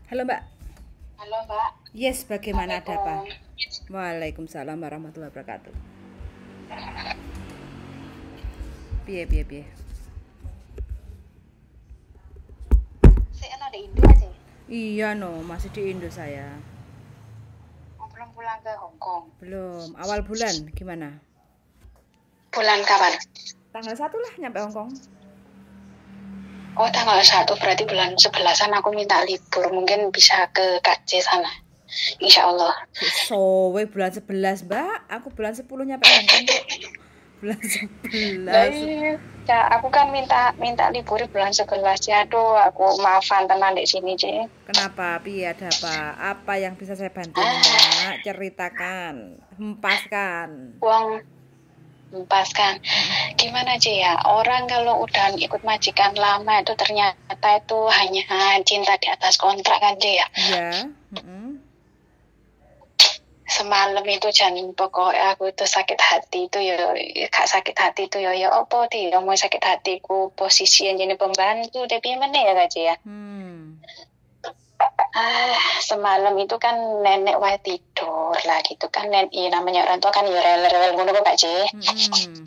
Halo Mbak. Halo Mbak, Yes, bagaimana ada apa? Assalamualaikum. Waalaikumsalam warahmatullahi wabarakatuh. Piye piye piye. Si Eno di Indo aja, Iya no, masih di Indo saya. belum pulang ke Hong Kong. Belum. Awal bulan gimana? Bulan kapan? Tanggal 1 lah nyampe Hong Kong. Oh tanggal 1, berarti bulan 11-an aku minta libur. Mungkin bisa ke KJ sana. Insya Allah. Sowe bulan 11 Mbak. Aku bulan 10 nyampe Hong Kong kok. Bulan Lah 11. iya, ya, aku kan minta libur bulan 11 ya. Aduh, aku maafan tenan di sini, Ci. Kenapa? Piye ada apa? Apa yang bisa saya bantu nih Ah, Mbak? Ceritakan, hempaskan. uang pas kan. Gimana Ci ya? Orang kalau udah ikut majikan lama itu ternyata itu hanya cinta di atas kontrak kan, Ci ya. Iya. Mm-mm. Semalam itu jangan pokoknya aku itu sakit hati itu ya gak sakit hati itu ya apa sih ya mau sakit hatiku posisi yang jadi pembantu tapi mana ya gaji ya Hmm. semalam itu kan nenek wae tidur lah gitu kan namanya orang tua kan ya rel-rel ngono kok gaji Mm-mm.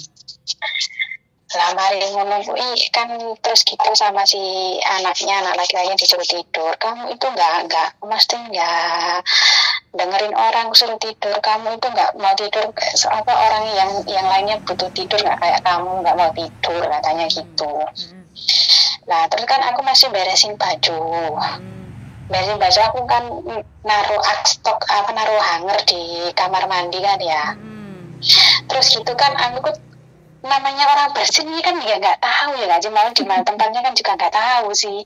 lah mari ngono kuwi kan terus gitu sama si anaknya anak laki-laki disuruh tidur kamu itu enggak mesti enggak dengerin orang suruh tidur kamu itu nggak mau tidur apa orang yang lainnya butuh tidur nggak kayak kamu nggak mau tidur katanya gitu. Mm-mm. Nah terus kan aku masih beresin baju aku kan naruh stok apa naruh hanger di kamar mandi kan ya Mm-mm. terus gitu kan aku namanya orang bersih ini kan ya nggak tahu ya aja mau di mana tempatnya kan juga nggak tahu sih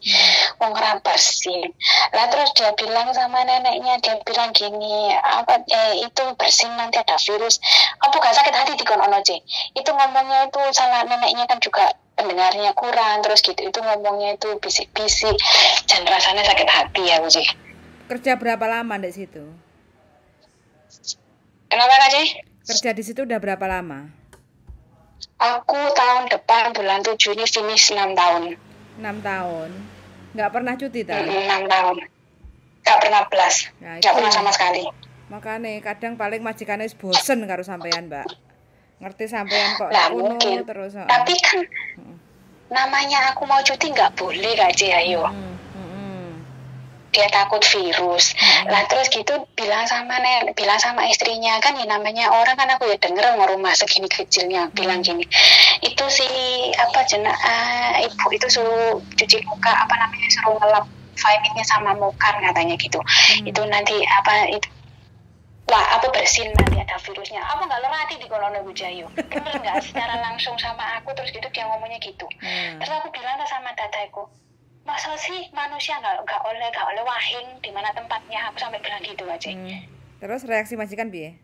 orang bersih lah terus dia bilang sama neneknya dia bilang gini apa itu bersih nanti ada virus apa gak sakit hati di kono C itu ngomongnya itu salah neneknya kan juga pendengarnya kurang terus gitu itu ngomongnya itu bisik-bisik dan rasanya sakit hati ya Bu. Kerja berapa lama di situ? Kenapa Kak C? Kerja di situ udah berapa lama? Aku tahun depan bulan 7 ini finish 6 tahun 6 tahun. Nggak pernah cuti ta? 6 tahun gak pernah belas Nah, gak itu pernah sama sekali makanya kadang paling majikannya wis bosen karo sampean, Mbak. Ngerti sampean kok lah ngono mungkin terus, heeh. tapi kan namanya aku mau cuti nggak boleh Kak C ayo Heeh, heeh. dia takut virus lah terus gitu bilang sama istrinya kan ya namanya orang kan aku ya denger rumah segini kecilnya bilang gini itu si apa ibu itu suruh cuci muka apa namanya suruh ngelap vitaminnya sama mukar katanya gitu itu nanti apa itu wah apa bersin nanti ada virusnya apa nggak lerati di kono Bu Jayu bener nggak secara langsung sama aku terus gitu dia ngomongnya gitu terus aku bilang sama dadaku masa sih manusia nggak oleh wahing di mana tempatnya aku sampai bilang gitu aja Terus reaksi majikan piye?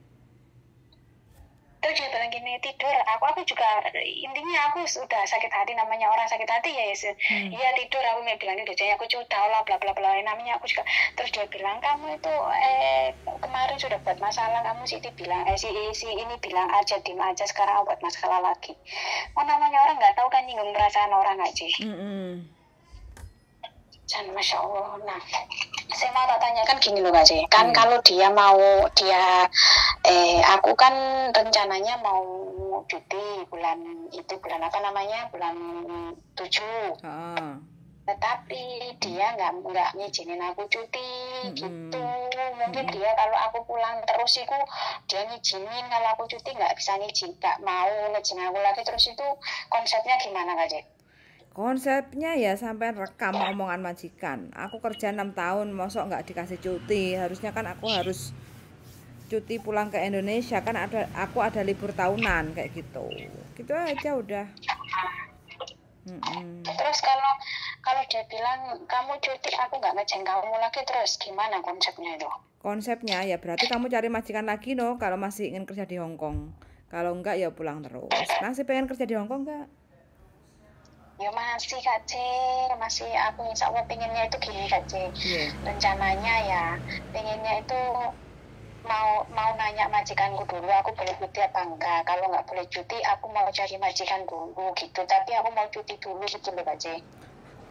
terus dia bilang gini tidur aku juga intinya aku sudah sakit hati namanya orang sakit hati ya iya tidur aku nggak bilang gitu aja aku sudah lah bla bla bla namanya aku juga terus dia bilang kamu itu kemarin sudah buat masalah kamu sih bilang si ini bilang aja diem aja sekarang buat masalah lagi oh namanya orang nggak tahu kan nyinggung perasaan orang aja dan masya Allah nah saya mau tak tanyakan gini loh Kak Ci. Kan kalau dia aku kan rencananya mau cuti bulan apa namanya bulan 7 tetapi dia nggak ngizinin aku cuti gitu mungkin dia kalau aku pulang terus itu dia ngizinin kalau aku cuti nggak bisa ngizin nggak mau ngizin aku lagi terus itu konsepnya gimana Kak Ci? Konsepnya ya sampai rekam omongan majikan. Aku kerja 6 tahun, mosok nggak dikasih cuti. Harusnya kan aku harus cuti pulang ke Indonesia kan aku ada libur tahunan kayak gitu. Gitu aja udah. Terus kalau dia bilang kamu cuti aku nggak ngeceng kamu lagi terus gimana konsepnya itu? Konsepnya ya berarti kamu cari majikan lagi no kalau masih ingin kerja di Hong Kong. Kalau enggak ya pulang terus. Masih pengen kerja di Hong Kong enggak? Ya masih Kak C, masih aku insya Allah pengennya itu gini Kak C. Rencananya ya pengennya itu mau nanya majikanku dulu aku boleh cuti apa enggak. Kalau nggak boleh cuti aku mau cari majikan dulu gitu. Tapi aku mau cuti dulu gitu loh Kak C.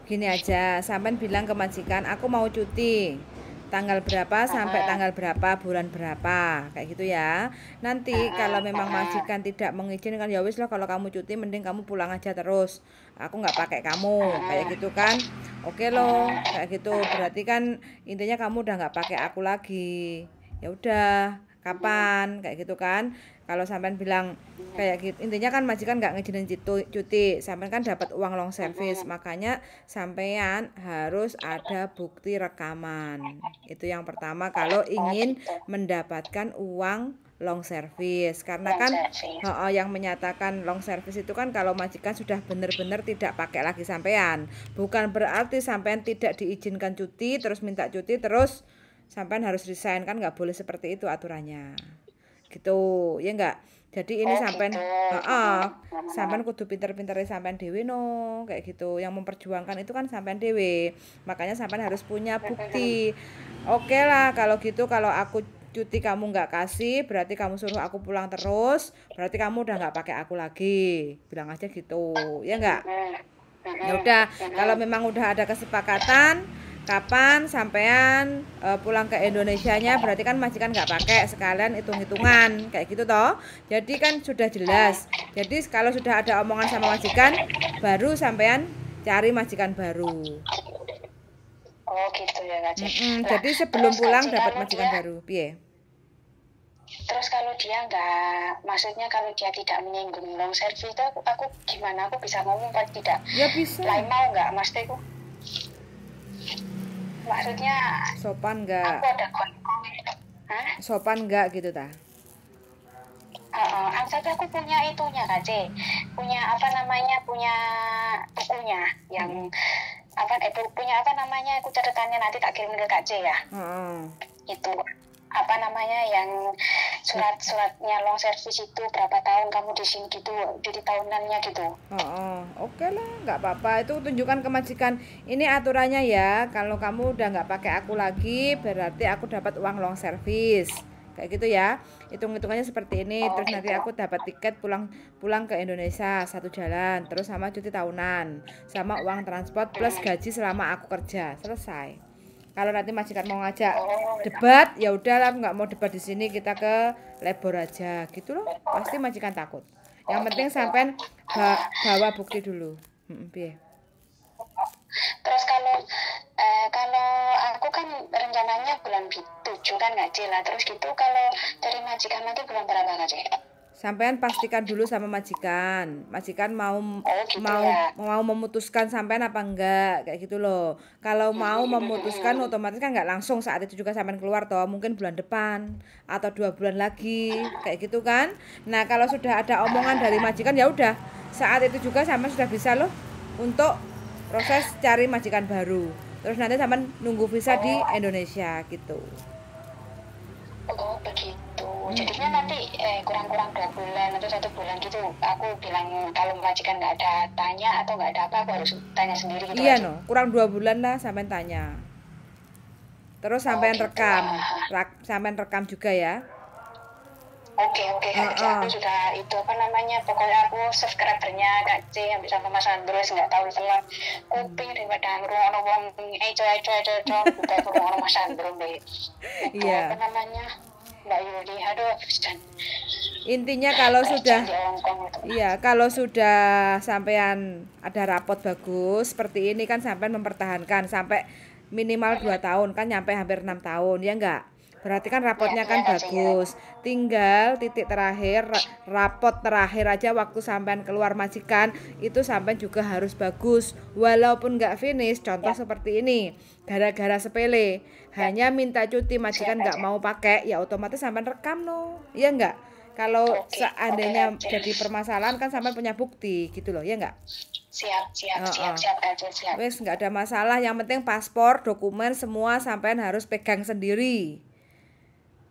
Gini aja, sampean bilang ke majikan, aku mau cuti. Tanggal berapa sampai tanggal berapa, bulan berapa, kayak gitu ya. Nanti kalau memang majikan tidak mengizinkan, ya wis lah, kalau kamu cuti mending kamu pulang aja terus. Aku nggak pakai kamu, kayak gitu kan. Oke loh, kayak gitu. Berarti kan intinya kamu udah nggak pakai aku lagi. Ya udah, kapan, kayak gitu kan. Kalau sampean bilang kayak gitu, intinya kan majikan nggak ngizinin cuti, sampean kan dapat uang long service, makanya sampean harus ada bukti rekaman. Itu yang pertama kalau Oh ingin gitu. mendapatkan uang long service, karena Long kan service. yang menyatakan long service itu kan kalau majikan sudah benar-benar tidak pakai lagi sampean. Bukan berarti sampean tidak diizinkan cuti terus minta cuti terus sampean harus resign, kan nggak boleh seperti itu aturannya gitu ya enggak. Jadi ini Oh sampean gitu. sampean kudu pinter-pintere sampean dewe no, kayak gitu. Yang memperjuangkan itu kan sampean dewe, makanya sampean harus punya bukti. Oke lah kalau gitu, kalau aku cuti kamu nggak kasih berarti kamu suruh aku pulang terus, berarti kamu udah nggak pakai aku lagi, bilang aja gitu ya enggak. Ya udah, kalau memang udah ada kesepakatan kapan sampean pulang ke Indonesianya, berarti kan majikan nggak pakai, sekalian hitung-hitungan kayak gitu toh. Jadi kan sudah jelas. Jadi kalau sudah ada omongan sama majikan, baru sampean cari majikan baru. Oh gitu ya Kak C. Lah, Jadi sebelum terus Kak pulang C, dapat kalau majikan dia baru, piye? terus kalau dia nggak, maksudnya kalau dia tidak menyinggung long service itu aku gimana? Aku bisa ngomong apa tidak? Ya bisa. Lain mau nggak Mas Teku? Maksudnya Sopan aku nggak? ada Hah? Sopan nggak gitu ta? Tapi aku punya itunya Kak C. Punya apa namanya? Punya bukunya yang punya apa namanya? Aku catatannya nanti tak kirim ke Kak C ya. Itu apa namanya yang surat-suratnya long service itu berapa tahun kamu di sini gitu, jadi tahunannya gitu. Oke lah, nggak apa-apa. Itu tunjukkan ke majikan. Ini aturannya ya. Kalau kamu udah nggak pakai aku lagi, berarti aku dapat uang long service. Kayak gitu ya. Hitung-hitungannya seperti ini. Terus nanti aku dapat tiket pulang ke Indonesia satu jalan. Terus sama cuti tahunan, sama uang transport plus gaji selama aku kerja. Selesai. Kalau nanti majikan mau ngajak debat, ya udahlah, nggak mau debat di sini, kita ke labor aja gitu loh. Pasti majikan takut. Yang penting sampean bawa bukti dulu. Terus kalau aku kan rencananya bulan 7 kan nggak lah. Terus gitu kalau dari majikan nanti bulan berapa nggak sih? Sampean pastikan dulu sama majikan. Majikan mau gitu ya. mau memutuskan sampean apa enggak, kayak gitu loh. Kalau mau memutuskan otomatis kan nggak langsung saat itu juga sampean keluar toh, mungkin bulan depan atau 2 bulan lagi, kayak gitu kan. Nah, kalau sudah ada omongan dari majikan, ya udah, saat itu juga sampean sudah bisa loh untuk proses cari majikan baru. Terus nanti sampean nunggu visa di Indonesia gitu. Oh begitu. Jadinya nanti kurang-kurang 2 bulan atau 1 bulan gitu, aku bilang kalau majikan nggak ada tanya atau nggak ada apa, aku harus tanya sendiri gitu. Iya no, kurang 2 bulan lah sampean tanya. Terus sampean gitu. sampean rekam juga ya. Oke, aku sudah itu apa namanya, pokoknya aku subscribernya Kak C sampai sama Mas Andres, nggak tahu selang kuping daripada ngrungokno wong eco buka ngrungokno Mas Andres deh. Iya. Apa namanya, Mbak Yuli, aduh. Intinya kalau sudah sampean ada rapot bagus seperti ini kan, sampean mempertahankan sampai minimal 2 tahun kan, nyampe hampir 6 tahun ya enggak? Berarti kan rapotnya kan bagus. Tinggal titik terakhir, rapot terakhir aja waktu sampean keluar majikan itu sampean juga harus bagus. Walaupun nggak finish, contoh seperti ini, gara-gara sepele, hanya minta cuti majikan nggak mau pakai, ya otomatis sampean rekam no, ya enggak? Kalau seandainya jadi permasalahan kan sampean punya bukti gitu loh, ya enggak? Siap. Wes nggak ada masalah, yang penting paspor, dokumen semua sampean harus pegang sendiri.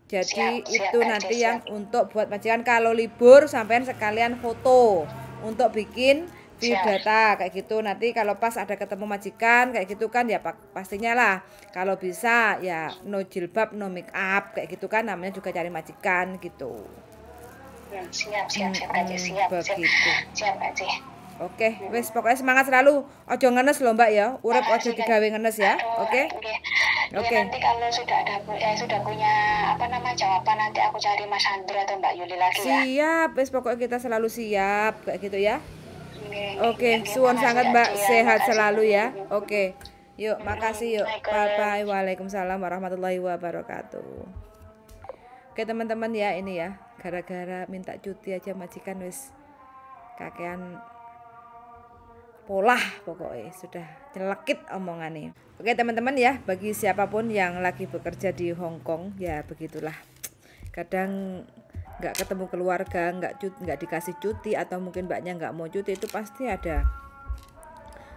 Jadi itu nanti yang untuk buat majikan, kalau libur sampean sekalian foto untuk bikin view data kayak gitu. Nanti kalau pas ada ketemu majikan kayak gitu kan, ya pastinya lah kalau bisa ya no jilbab, no make up kayak gitu kan, namanya juga cari majikan gitu. Siap aja, siap begitu. Siap aja. Oke, wis pokoknya semangat selalu. Ojo ngenes lho Mbak ya. Urip ojo digawe ngenes ya. Oke. Oke. Nanti kalau sudah punya apa nama jawaban, nanti aku cari Mas Andri atau Mbak Yuli lagi ya. Siap, wis pokoknya kita selalu siap kayak gitu ya. Oke, Oke, suwun makasih sangat ya, Mbak, Ci, ya. sehat Makasih. selalu ya. Oke. Yuk, makasih yuk. Waalaikumsalam. Bye bye. Waalaikumsalam warahmatullahi wabarakatuh. Oke teman-teman ya, ini ya. Gara-gara minta cuti aja majikan wis kakean polah pokoknya sudah nyelekit omongannya. Oke teman-teman ya, bagi siapapun yang lagi bekerja di Hong Kong ya begitulah. Kadang nggak ketemu keluarga, nggak dikasih cuti, atau mungkin mbaknya nggak mau cuti, itu pasti ada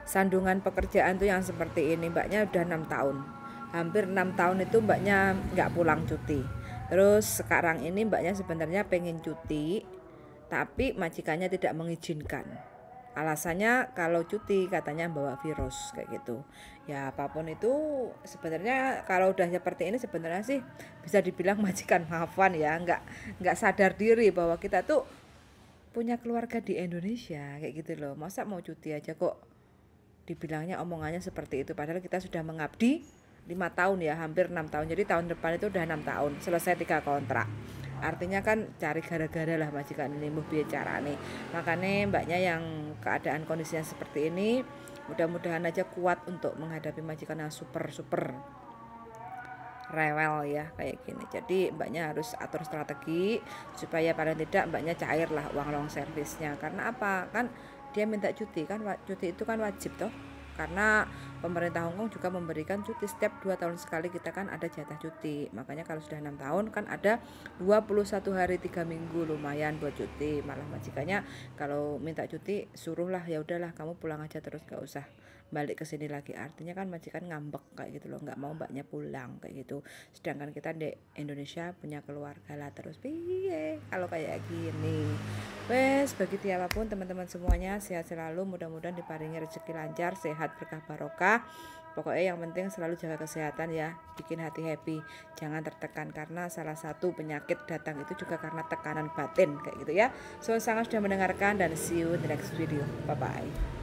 sandungan pekerjaan tuh yang seperti ini. Mbaknya udah 6 tahun, hampir 6 tahun itu mbaknya nggak pulang cuti. Terus sekarang ini mbaknya sebenarnya pengen cuti, tapi majikannya tidak mengizinkan. Alasannya kalau cuti katanya bawa virus kayak gitu. Ya apapun itu sebenarnya kalau udah seperti ini sebenarnya sih bisa dibilang majikan maafan ya, nggak sadar diri bahwa kita tuh punya keluarga di Indonesia kayak gitu loh. Masa mau cuti aja kok dibilangnya omongannya seperti itu, padahal kita sudah mengabdi 5 tahun ya, hampir 6 tahun. Jadi tahun depan itu udah 6 tahun, selesai 3 kontrak. Artinya kan cari gara-gara lah majikan ini mau bicara nih. Makanya mbaknya yang keadaan kondisinya seperti ini, mudah-mudahan aja kuat untuk menghadapi majikan yang super rewel ya kayak gini. Jadi mbaknya harus atur strategi supaya paling tidak mbaknya cair lah uang long service-nya. Karena apa? Kan dia minta cuti kan, cuti itu kan wajib toh. Karena pemerintah Hong Kong juga memberikan cuti setiap 2 tahun sekali, kita kan ada jatah cuti. Makanya kalau sudah 6 tahun kan ada 21 hari 3 minggu, lumayan buat cuti. Malah majikannya kalau minta cuti suruhlah, ya udahlah kamu pulang aja terus, gak usah balik ke sini lagi. Artinya kan majikan ngambek kayak gitu loh, nggak mau mbaknya pulang kayak gitu. Sedangkan kita di Indonesia punya keluarga lah, terus piye kalau kayak gini. Wes bagi tiapapun teman-teman semuanya sehat selalu, mudah-mudahan diparingi rezeki lancar, sehat, berkah barokah. Pokoknya yang penting selalu jaga kesehatan ya, bikin hati happy, jangan tertekan, karena salah satu penyakit datang itu juga karena tekanan batin kayak gitu ya. So sangat sudah mendengarkan dan see you in the next video. Bye bye.